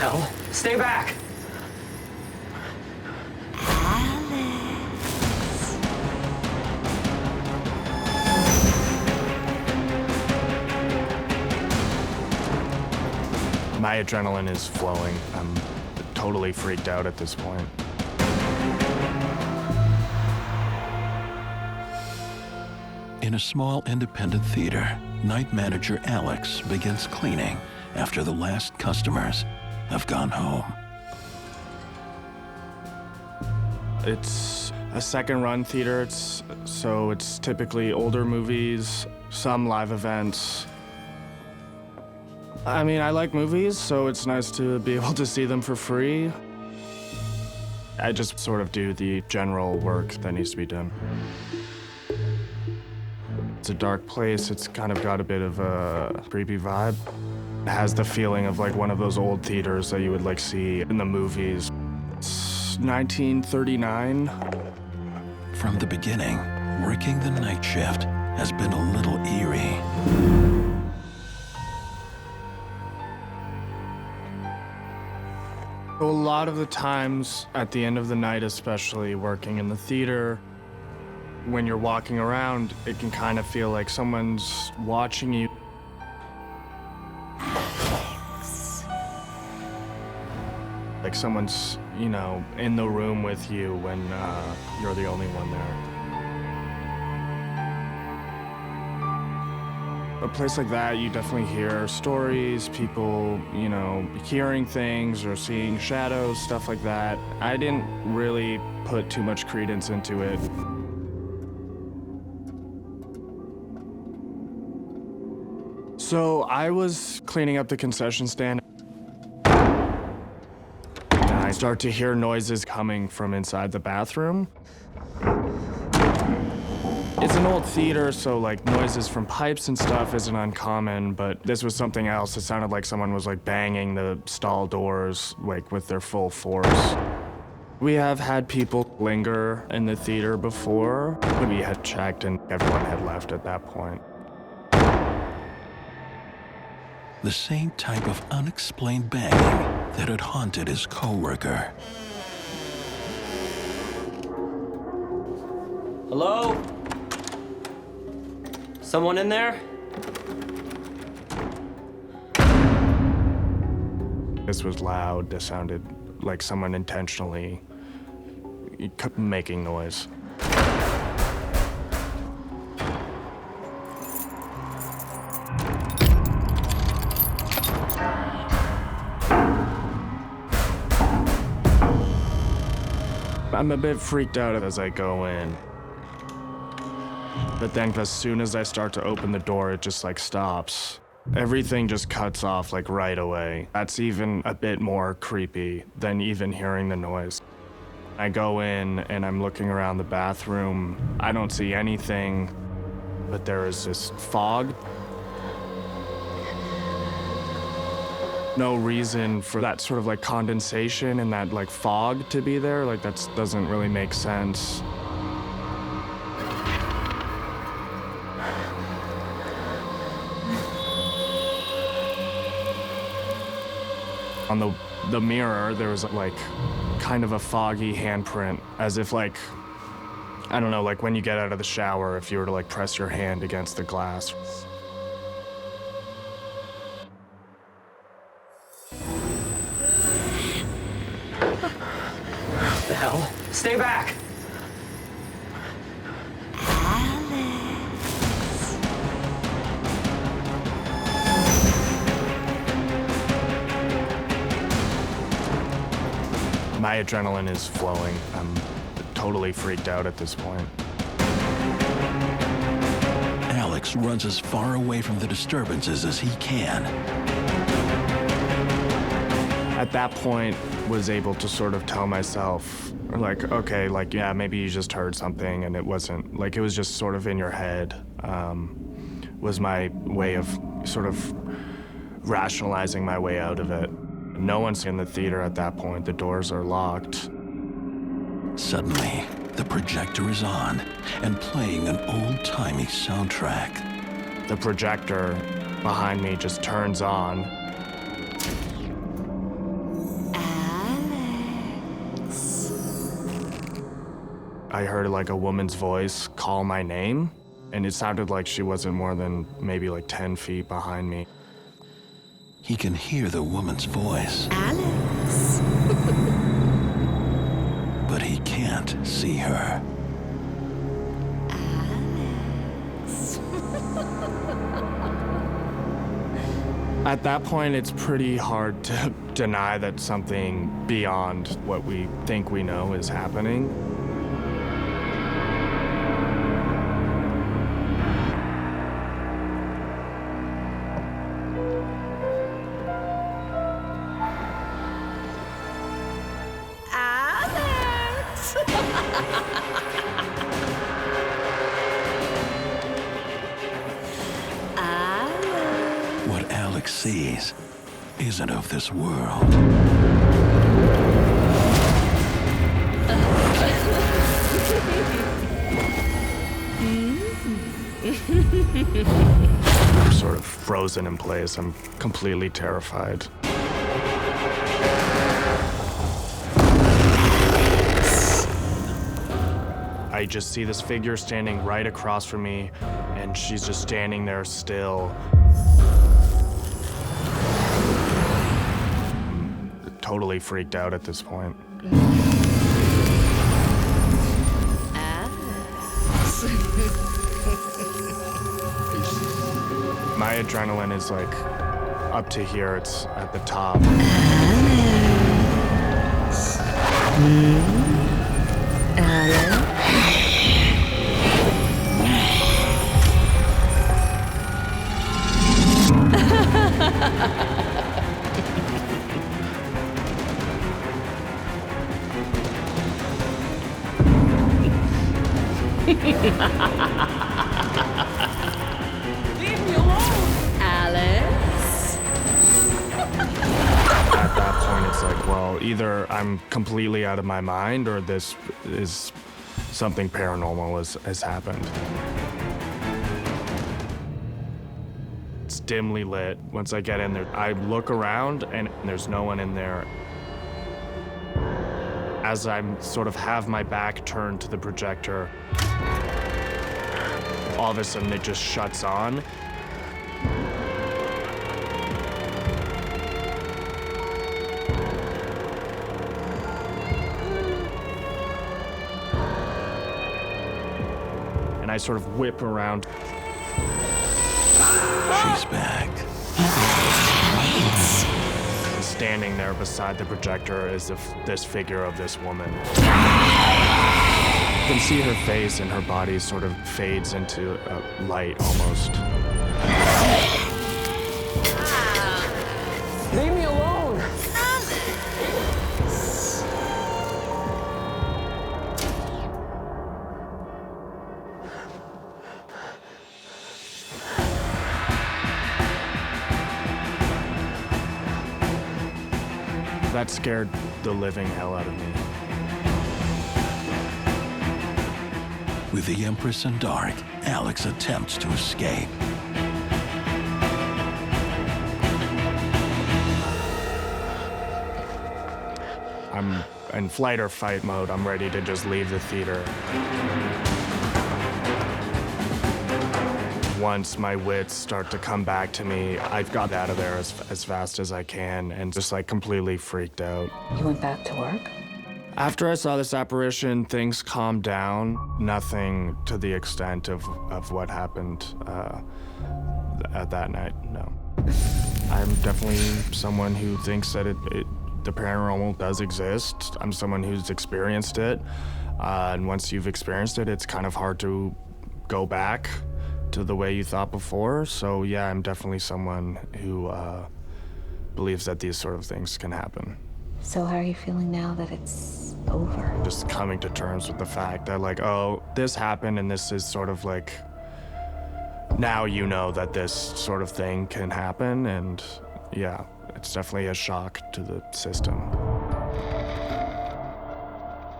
hell? Stay back! My adrenaline is flowing. I'm totally freaked out at this point. In a small independent theater, night manager Alex begins cleaning after the last customers have gone home. It's a second-run theater, so it's typically older movies, some live events. I mean, I like movies, so it's nice to be able to see them for free. I just sort of do the general work that needs to be done. It's a dark place. It's kind of got a bit of a creepy vibe. It has the feeling of like one of those old theaters that you would like see in the movies. It's 1939. From the beginning, working the night shift has been a little eerie. A lot of the times, at the end of the night especially, working in the theater, when you're walking around, it can kind of feel like someone's watching you. Like someone's, you know, in the room with you when you're the only one there. A place like that, you definitely hear stories, people, you know, hearing things or seeing shadows, stuff like that. I didn't really put too much credence into it. So I was cleaning up the concession stand. And I start to hear noises coming from inside the bathroom. It's an old theater, so like noises from pipes and stuff isn't uncommon, but this was something else. It sounded like someone was like banging the stall doors like with their full force. We have had people linger in the theater before, but we had checked and everyone had left at that point. The same type of unexplained banging that had haunted his co-worker. Hello? Someone in there? This was loud. This sounded like someone intentionally making noise. I'm a bit freaked out as I go in. But then as soon as I start to open the door, it just like stops. Everything just cuts off like right away. That's even a bit more creepy than even hearing the noise. I go in and I'm looking around the bathroom. I don't see anything, but there is this fog. No reason for that sort of like condensation and that like fog to be there. Like that doesn't really make sense. On the mirror, there was like kind of a foggy handprint, as if like, I don't know, like when you get out of the shower, if you were to like press your hand against the glass. What the hell? Stay back! My adrenaline is flowing. I'm totally freaked out at this point. Alex runs as far away from the disturbances as he can. At that point, was able to sort of tell myself, like, okay, like, yeah, maybe you just heard something and it wasn't, like, it was just sort of in your head, was my way of sort of rationalizing my way out of it. No one's in the theater at that point. The doors are locked. Suddenly, the projector is on and playing an old-timey soundtrack. The projector behind me just turns on. I heard like a woman's voice call my name, and it sounded like she wasn't more than maybe like 10 feet behind me. He can hear the woman's voice, Alex. but he can't see her. Alex. At that point, it's pretty hard to deny that something beyond what we think we know is happening. Alex. Alex. What Alex sees isn't of this world. I'm sort of frozen in place. I'm completely terrified. I just see this figure standing right across from me, and she's just standing there still. I'm totally freaked out at this point. My adrenaline is like up to here, it's at the top. Leave me alone. Alex. At that point, it's like, well, either I'm completely out of my mind or this is something paranormal has happened. It's dimly lit. Once I get in there, I look around and there's no one in there. As I'm sort of have my back turned to the projector, all of a sudden it just shuts on. And I sort of whip around. She's back. Standing there beside the projector is this figure of this woman. You can see her face and her body sort of fades into light almost. Leave me alone. That scared the living hell out of me. With the Empress in dark, Alex attempts to escape. I'm in flight or fight mode. I'm ready to just leave the theater. Once my wits start to come back to me, I've got out of there as fast as I can and just like completely freaked out. You went back to work? After I saw this apparition, things calmed down. Nothing to the extent of what happened at that night, no. I'm definitely someone who thinks that the paranormal does exist. I'm someone who's experienced it. And once you've experienced it, it's kind of hard to go back to the way you thought before. So yeah, I'm definitely someone who believes that these sort of things can happen. So how are you feeling now that it's over? Just coming to terms with the fact that like, oh, this happened and this is sort of like, now you know that this sort of thing can happen, and yeah, it's definitely a shock to the system.